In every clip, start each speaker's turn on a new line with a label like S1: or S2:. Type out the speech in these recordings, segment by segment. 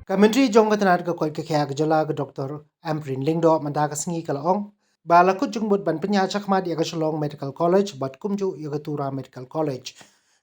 S1: Commentary jong tanat ka koi ka kaya jylla Dr. Ampareen lingdo mandaga sngi kalaong. Bala kut jungbut ban penya chakma di Shillong Medical College bat kumju Tura Medical College.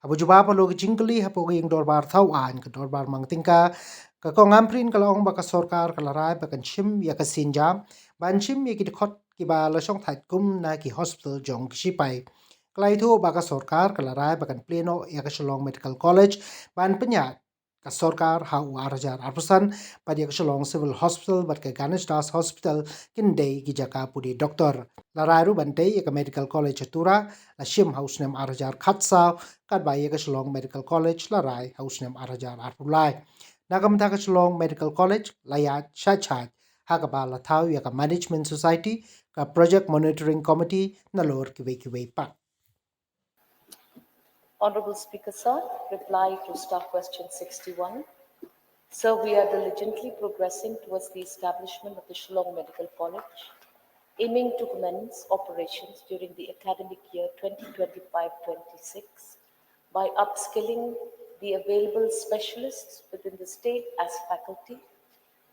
S1: Abu jubapa logi jingkali hapo yung dorbar thau an ka dorbar mangtingka ka kong Ampareen kalaong baka sorkar kalarai bakan shim ya ka sinjam ban shim ya ki khot ki bala shong Thait kum na ki hospital jong shipai. Kalai thu baka sorkar kalarai bakan pleno ya ka Shillong Medical College ban penya ka sorkar ha warajar arpusan pada ka Shillong Civil Hospital bat ka Ganesh Das Hospital kindai ki jaka pudi doktor la rairu bantai ka Medical College Tura la shim house nem arajar khatsa kat bai ka Shillong Medical College la rai house nem arajar arpulai nakamta ka Shillong Medical College la ya chachat ha ka ba la thau ya ka Management Society ka Project Monitoring Committee na lor ki wei pak.
S2: Honorable Speaker, sir, reply to staff question 61. Sir, we are diligently progressing towards the establishment of the Shillong Medical College, aiming to commence operations during the academic year 2025-26 by upskilling the available specialists within the state as faculty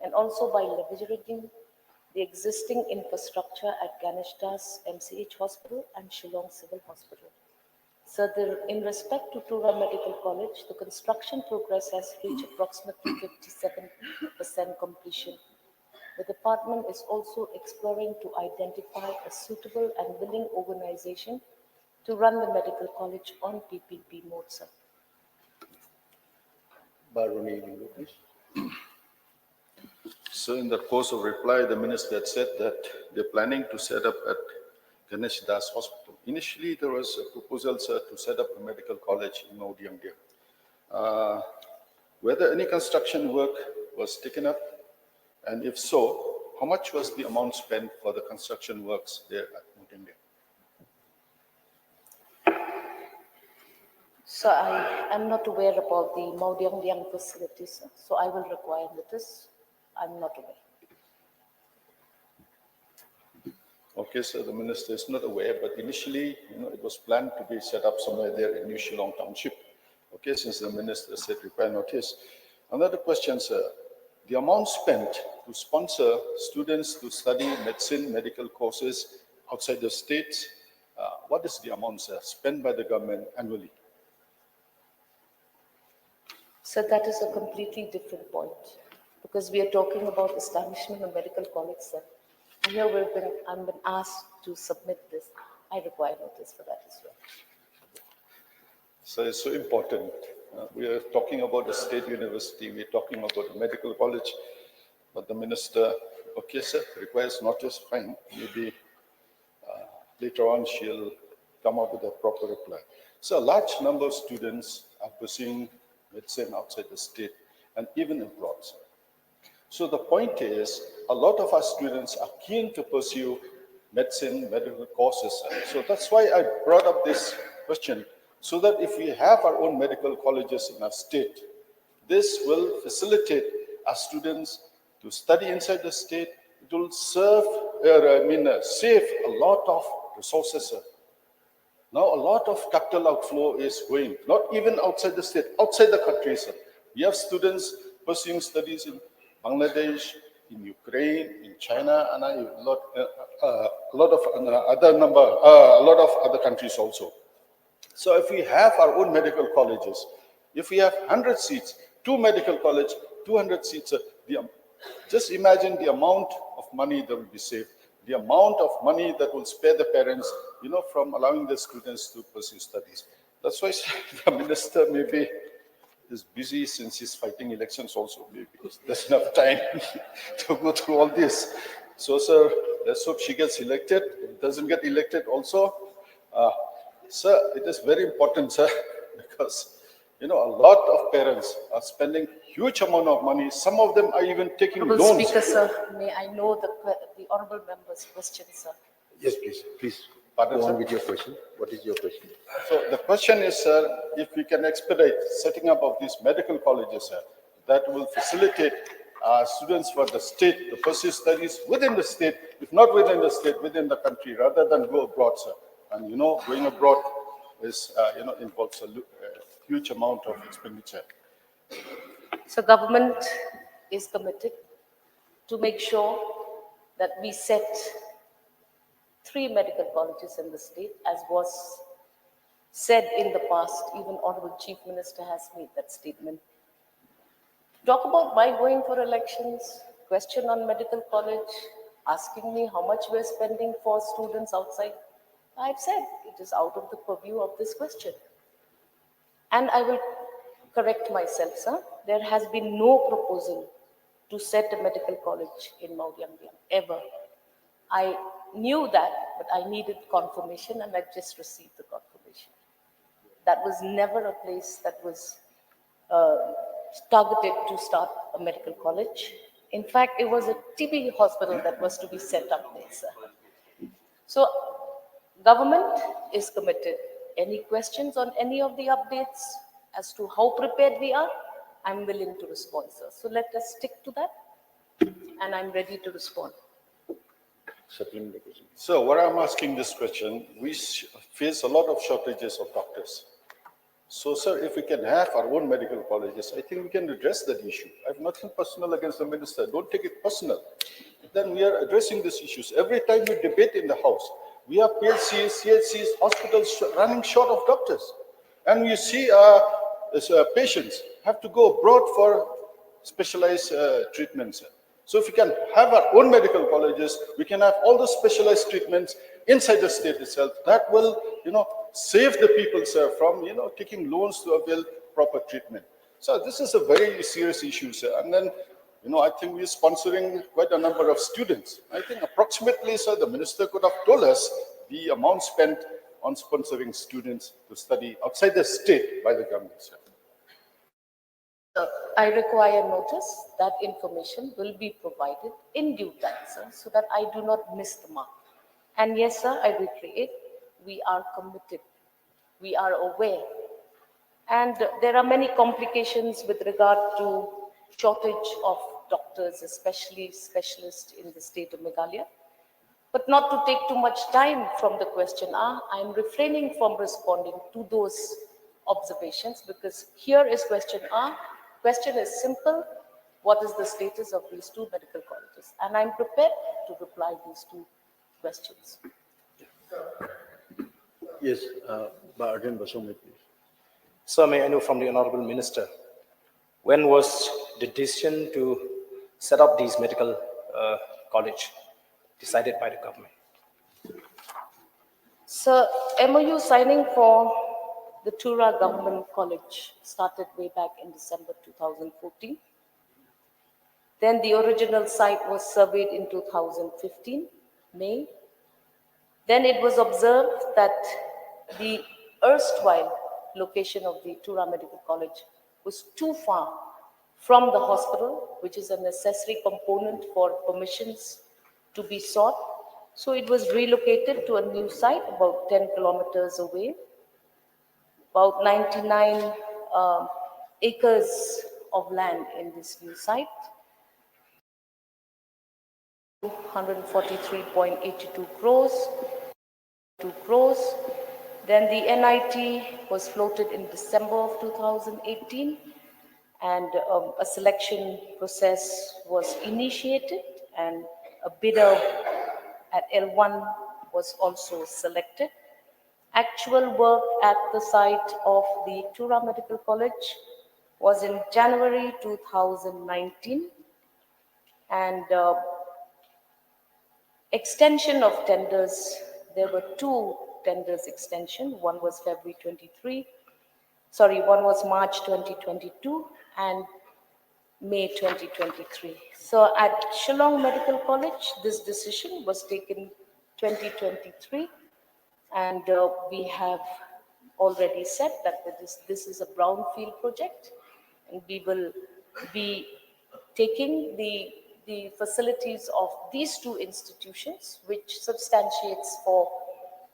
S2: and also by leveraging the existing infrastructure at Ganesh Das MCH Hospital and Shillong Civil Hospital. So in respect to Tura Medical College, the construction progress has reached approximately 57% completion. The department is also exploring to identify a suitable and willing organization to run the medical college on PPP mode, sir.
S3: Baruni, please. So in the course of reply, the minister had said that they're planning to set up at Ganesh Das Hospital. Initially, there was a proposal, sir, to set up a medical college in Nonghikai. Whether any construction work was taken up, and if so, how much was the amount spent for the construction works there at Nonghikai?
S2: So I am not aware about the Maudyang facilities, sir. So I will require notice. I'm not aware.
S3: Okay, so the minister is not aware, but initially, it was planned to be set up somewhere there in New Shillong Township. Okay, since the minister said require notice. Another question, sir. The amount spent to sponsor students to study medicine, medical courses outside the states, what is the amount, sir, spent by the government annually?
S2: So that is a completely different point, because we are talking about establishment of medical college, sir. And here I'm been asked to submit this. I require notice for that as well.
S3: So it's so important. We are talking about a state university. We're talking about a medical college. But the minister, okay, sir, requires notice, fine. Maybe later on she'll come up with a proper reply. So a large number of students are pursuing medicine outside the state and even abroad, sir. So the point is, a lot of our students are keen to pursue medicine, medical courses. So that's why I brought up this question, so that if we have our own medical colleges in our state, this will facilitate our students to study inside the state. It will save a lot of resources, sir. Now, a lot of capital outflow is going, not even outside the state, outside the country, sir. We have students pursuing studies in Bangladesh, in Ukraine, in China, and a lot of other countries also. So if we have our own medical colleges, if we have 100 seats, 2 medical colleges, 200 seats, just imagine the amount of money that will be saved, the amount of money that will spare the parents, from allowing the students to pursue studies. That's why the minister maybe is busy since he's fighting elections also, maybe because there's enough time to go through all this. So, sir, let's hope she gets elected. If it doesn't get elected also, sir, it is very important, sir, because, a lot of parents are spending huge amount of money. Some of them are even taking
S2: Honorable
S3: loans.
S2: Speaker, sir, may I know the honorable member's question, sir?
S4: Yes, please. Please
S3: Pardon,
S4: go on
S3: sir?
S4: with your question. What is your question?
S3: So the question is, sir, if we can expedite setting up of these medical colleges, sir, that will facilitate students for the state to pursue studies within the state, if not within the state, within the country, rather than go abroad, sir. And going abroad is, involves a huge amount of expenditure.
S2: So government is committed to make sure that we set 3 medical colleges in the state, as was said in the past. Even Honorable Chief Minister has made that statement. Talk about my going for elections, question on medical college, asking me how much we're spending for students outside. I've said it is out of the purview of this question. And I will correct myself, sir. There has been no proposal to set a medical college in Mauryangyang, ever. I knew that, but I needed confirmation, and I just received the confirmation. That was never a place that was targeted to start a medical college. In fact, it was a TB hospital that was to be set up there, sir. So, government is committed. Any questions on any of the updates as to how prepared we are? I'm willing to respond, sir. So let us stick to that, and I'm ready to respond.
S4: Supplementary question.
S3: So what I'm asking this question, we face a lot of shortages of doctors. So, sir, if we can have our own medical colleges, I think we can address that issue. I have nothing personal against the minister. Don't take it personal. Then we are addressing these issues. Every time we debate in the House, we have PHCs, CHCs, hospitals running short of doctors. And you see patients have to go abroad for specialized treatments. So if we can have our own medical colleges, we can have all the specialized treatments inside the state itself. That will, save the people, sir, from, taking loans to avail proper treatment. So this is a very serious issue, sir. And then, I think we're sponsoring quite a number of students. I think approximately, sir, the minister could have told us the amount spent on sponsoring students to study outside the state by the government, sir.
S2: I require notice. That information will be provided in due time, sir, so that I do not miss the mark. And yes, sir, I reiterate, we are committed. We are aware. And there are many complications with regard to shortage of doctors, especially specialists in the state of Meghalaya. But not to take too much time from the question, I'm refraining from responding to those observations, because here is question R. Question is simple. What is the status of these 2 medical colleges? And I'm prepared to reply these 2 questions.
S4: Yes, Ampareen, please.
S5: Sir, may I know from the Honorable Minister, when was the decision to set up these medical college decided by the government?
S2: So, MOU signing for the Tura Government College started way back in December 2014. Then the original site was surveyed in 2015, May. Then it was observed that the erstwhile location of the Tura Medical College was too far from the hospital, which is a necessary component for permissions to be sought. So it was relocated to a new site about 10 kilometers away, about 99 acres of land in this new site, 143.82 crores, 2 crores. Then the NIT was floated in December of 2018, and a selection process was initiated, and a bidder at L1 was also selected. Actual work at the site of the Tura Medical College was in January 2019, and extension of tenders, there were 2 tenders extension. One was one was March 2022 and May 2023. So at Shillong Medical College, this decision was taken 2023, and we have already said that this is a brownfield project, and we will be taking the facilities of these 2 institutions, which substantiates for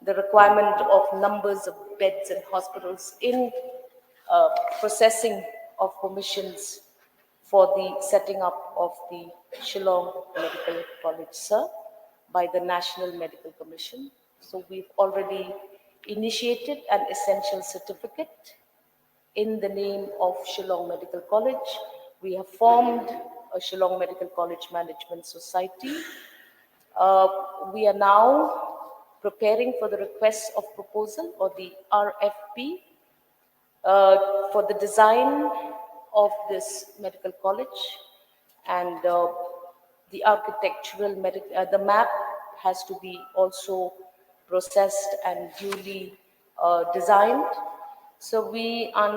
S2: the requirement of numbers of beds and hospitals in processing of permissions for the setting up of the Shillong Medical College, sir, by the National Medical Commission. So we've already initiated an essential certificate in the name of Shillong Medical College. We have formed Shillong Medical College Management Society. We are now preparing for the request of proposal or the RFP for the design of this medical college, and the architectural the map has to be also processed and duly designed. So we have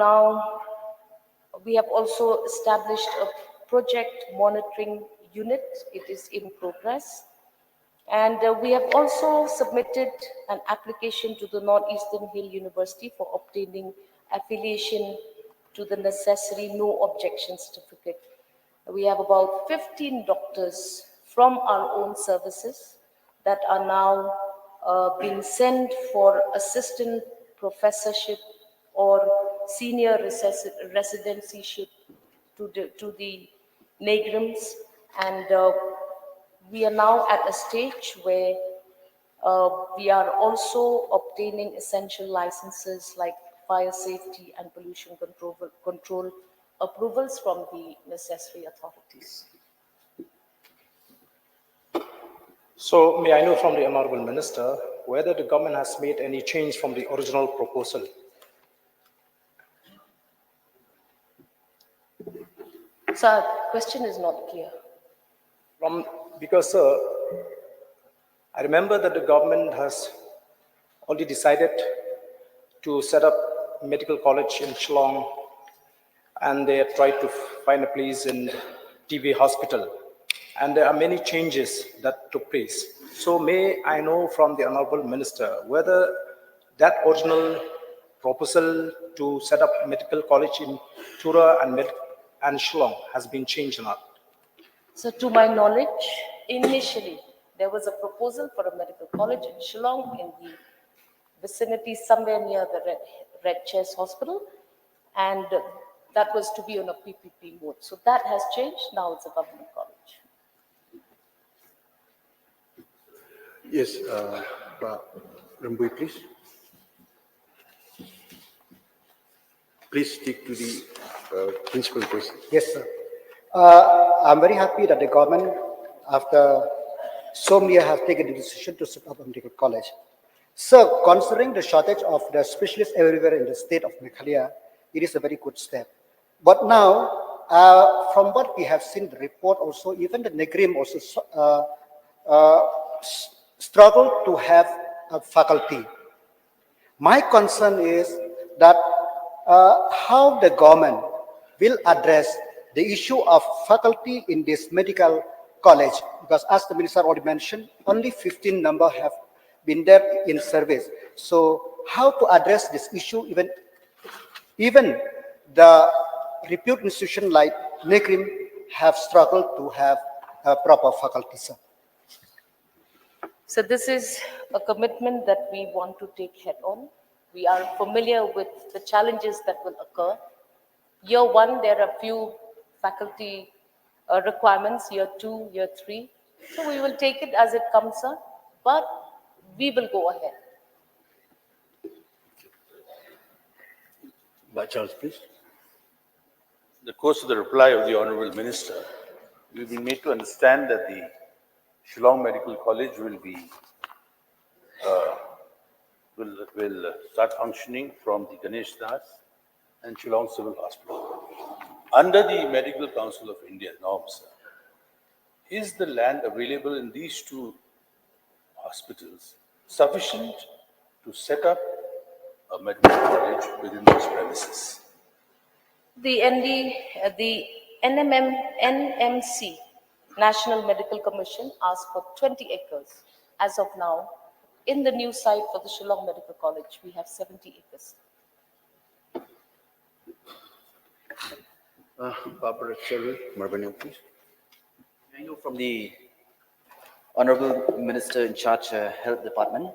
S2: also established a project monitoring unit. It is in progress. And we have also submitted an application to the Northeastern Hill University for obtaining affiliation to the necessary no objection certificate. We have about 15 doctors from our own services that are now being sent for assistant professorship or senior residencyship to the NAGRIMS, and we are now at a stage where we are also obtaining essential licenses like fire safety and pollution control approvals from the necessary authorities.
S5: So may I know from the Honorable Minister whether the government has made any change from the original proposal?
S2: Sir, question is not clear.
S5: Because I remember that the government has already decided to set up a medical college in Shillong, and they have tried to find a place in TB hospital. And there are many changes that took place. So may I know from the Honorable Minister whether that original proposal to set up a medical college in Tura and Shillong has been changed or not?
S2: So to my knowledge, initially, there was a proposal for a medical college in Shillong in the vicinity somewhere near the Red Chairs Hospital, and that was to be on a PPP mode. So that has changed, now it's a government college.
S4: Yes, Rambui, please. Please stick to the principal question.
S6: Yes, sir. I'm very happy that the government, after so many years, has taken the decision to set up a medical college. So, considering the shortage of the specialists everywhere in the state of Meghalaya, it is a very good step. But now, from what we have seen the report also, even the NEGRIM also struggle to have a faculty. My concern is that how the government will address the issue of faculty in this medical college, because as the minister already mentioned, only 15 number have been there in service. So how to address this issue, even the reputed institution like NEGRIM have struggled to have a proper faculty, sir.
S2: So this is a commitment that we want to take head on. We are familiar with the challenges that will occur. Year one, there are few faculty requirements, year two, year three. So we will take it as it comes, sir, but we will go ahead.
S4: Charles, please.
S7: In the course of the reply of the Honorable Minister, we've been made to understand that the Shillong Medical College will start functioning from the Ganesh Das and Shillong Civil Hospital. Under the Medical Council of India norms, is the land available in these two hospitals sufficient to set up a medical college within those premises?
S2: The NMC, National Medical Commission, asked for 20 acres. As of now, in the new site for the Shillong Medical College, we have 70 acres.
S4: Barbara Cheryl, Marvin, please.
S8: I know from the Honorable Minister in charge, Health Department,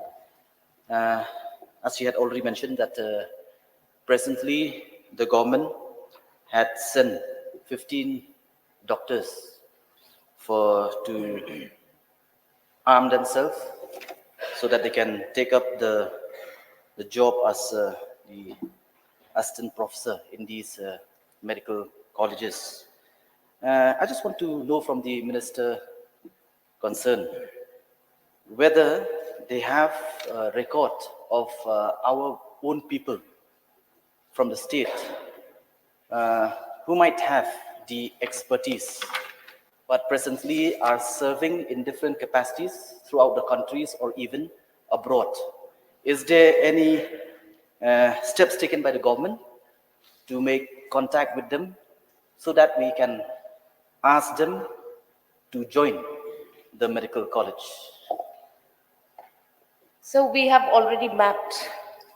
S8: as she had already mentioned that presently the government had sent 15 doctors to arm themselves so that they can take up the job as the assistant professor in these medical colleges. I just want to know from the minister concerned whether they have a record of our own people from the state who might have the expertise but presently are serving in different capacities throughout the countries or even abroad. Is there any steps taken by the government to make contact with them so that we can ask them to join the medical college?
S2: So we have already mapped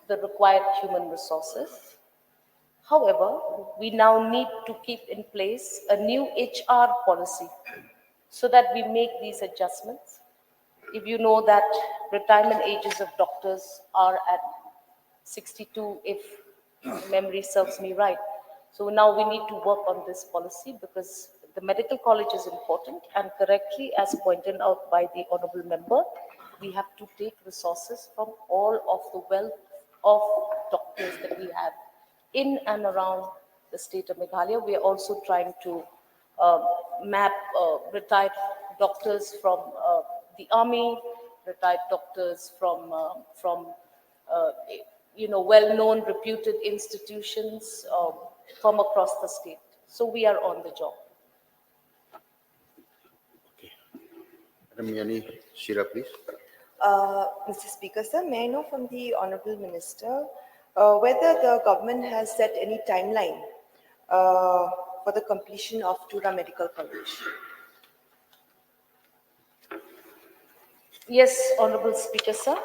S2: the required human resources. However, we now need to keep in place a new HR policy so that we make these adjustments. If you know that retirement ages of doctors are at 62, if memory serves me right. So now we need to work on this policy because the medical college is important, and correctly, as pointed out by the honorable member, we have to take resources from all of the wealth of doctors that we have in and around the state of Meghalaya. We are also trying to map retired doctors from the army, retired doctors from uh, well-known, reputed institutions from across the state. So we are on the job.
S4: Okay. Madam Yani Shira, please.
S9: Mr. Speaker, sir, may I know from the Honorable Minister whether the government has set any timeline for the completion of Tura Medical College?
S2: Yes, Honorable Speaker, sir.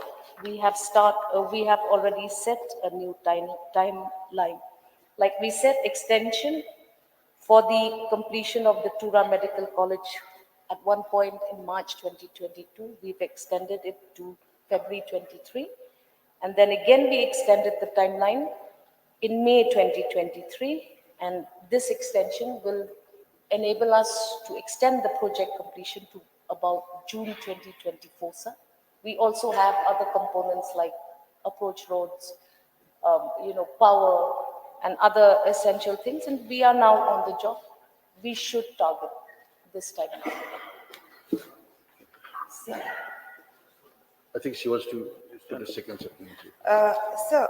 S2: We have already set a new timeline. Like we said, extension for the completion of the Tura Medical College at one point in March 2022. We've extended it to February 23. And then again, we extended the timeline in May 2023. And this extension will enable us to extend the project completion to about June 2024, sir. We also have other components like approach roads, power and other essential things. And we are now on the job. We should target this time.
S4: I think she wants to put a second supplementary.
S9: Sir,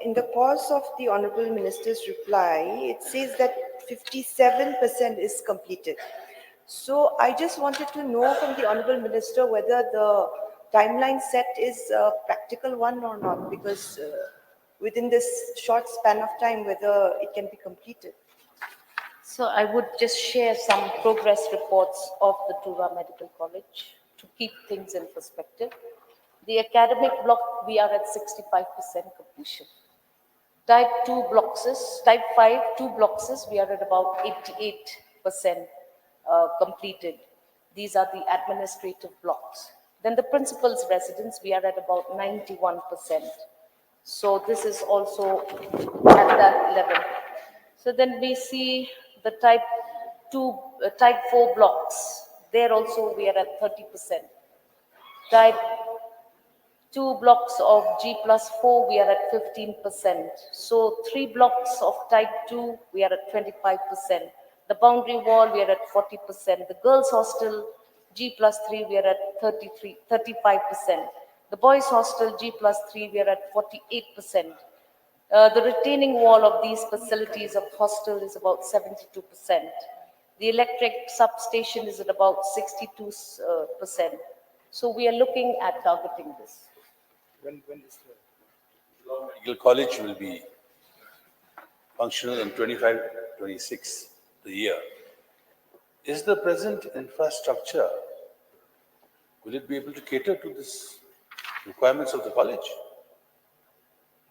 S9: in the course of the Honorable Minister's reply, it says that 57% is completed. So I just wanted to know from the Honorable Minister whether the timeline set is a practical one or not, because within this short span of time, whether it can be completed.
S2: So I would just share some progress reports of the Tura Medical College to keep things in perspective. The academic block, we are at 65% completion. Type 5, 2 blockses, we are at about 88% completed. These are the administrative blocks. Then the principal's residence, we are at about 91%. So this is also at that level. So then we see the type 4 blocks. There also we are at 30%. Type 2 blocks of G+4, we are at 15%. So 3 blocks of type 2, we are at 25%. The boundary wall, we are at 40%. The girls' hostel, G+3, we are at 35%. The boys' hostel, G+3, we are at 48%. The retaining wall of these facilities of hostel is about 72%. The electric substation is at about 62%. So we are looking at targeting this.
S5: When is the
S7: Medical College will be functional in 25-26 the year. Is the present infrastructure, will it be able to cater to this requirements of the college?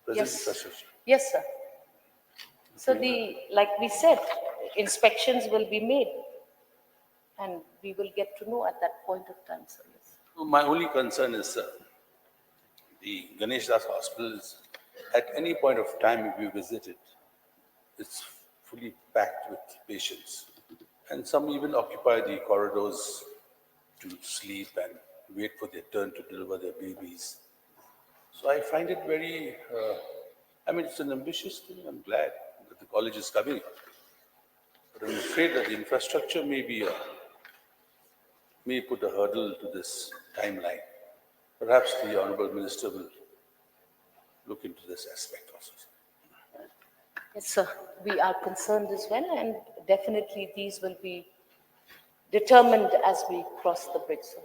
S7: Present
S2: Yes.
S7: infrastructure.
S2: Yes, sir. So like we said, inspections will be made and we will get to know at that point of time, sir. Yes.
S7: So my only concern is the Ganesh Das Hospital is, at any point of time if you visit it, it's fully packed with patients. And some even occupy the corridors to sleep and wait for their turn to deliver their babies. So I find it very, it's an ambitious thing. I'm glad that the college is coming. But I'm afraid that the infrastructure may put a hurdle to this timeline. Perhaps the Honorable Minister will look into this aspect also.
S2: Yes, sir. We are concerned as well, and definitely these will be determined as we cross the bridge, sir.